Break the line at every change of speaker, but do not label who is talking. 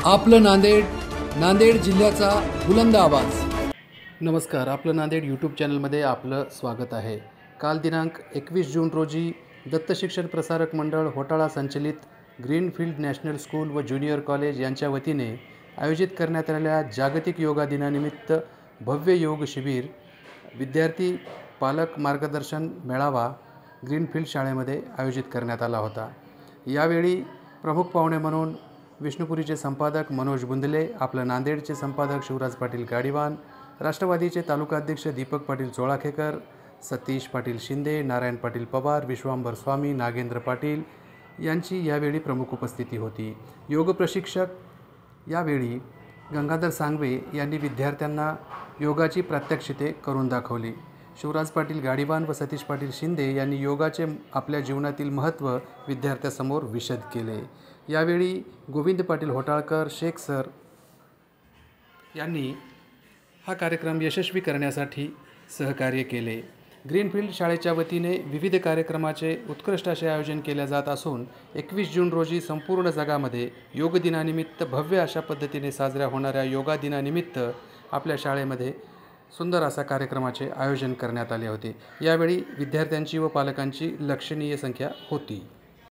आपलं नांदेड, नांदेड जिल्ह्याचा बुलंद आवाज। नमस्कार, आपलं नांदेड यूट्यूब चॅनलमध्ये आपलं स्वागत आहे। काल दिनांक 21 जून रोजी दत्त शिक्षण प्रसारक मंडळ होटाळा संचलित ग्रीनफील्ड नॅशनल स्कूल व ज्युनियर कॉलेज यांच्या वतीने आयोजित करण्यात आलेल्या जागतिक योगा दिनानिमित्त भव्य योग शिबिर, विद्यार्थी पालक मार्गदर्शन मेळावा ग्रीनफील्ड शाळेमध्ये आयोजित करण्यात आला होता। यावेळी प्रमुख पाहुणे म्हणून विष्णुपुरीचे संपादक मनोज बुंदले, आपलं नांदेडचे संपादक शिवराज पाटील गाडीवान, राष्ट्रवादीचे तालुकाध्यक्ष दीपक पाटील चोळाखेकर, सतीश पाटील शिंदे, नारायण पाटील पवार, विश्वांबर स्वामी, नागेंद्र पाटील यांची यावेळी प्रमुख उपस्थिती होती। योग प्रशिक्षक यावेळी गंगाधर सांगवे यांनी विद्यार्थ्यांना योगाची प्रात्यक्षिके करून दाखवली। शिवराज पाटील गाडीवान व सतीश पाटील शिंदे यांनी योगाचे आपल्या जीवनातील महत्त्व विद्यार्थ्यांसमोर विशद केले। यावेळी गोविंद पाटील होटाळकर शेख सर यांनी हा कार्यक्रम यशस्वी करण्यासाठी सहकार्य केले। ग्रीनफील्ड शाळेच्या वतीने विविध कार्यक्रमाचे उत्कृष्ट असे आयोजन केले जात असून 21 जून रोजी संपूर्ण जगामध्ये योग दिनानिमित्त भव्य अशा पद्धतीने साजऱ्या होणाऱ्या योगा दिनानिमित्त आपल्या शाळेमध्ये सुंदर असा कार्यक्रमाचे आयोजन करण्यात आले होते। यावेळी विद्यार्थ्यांची व पालकांची लक्षणीय संख्या होती।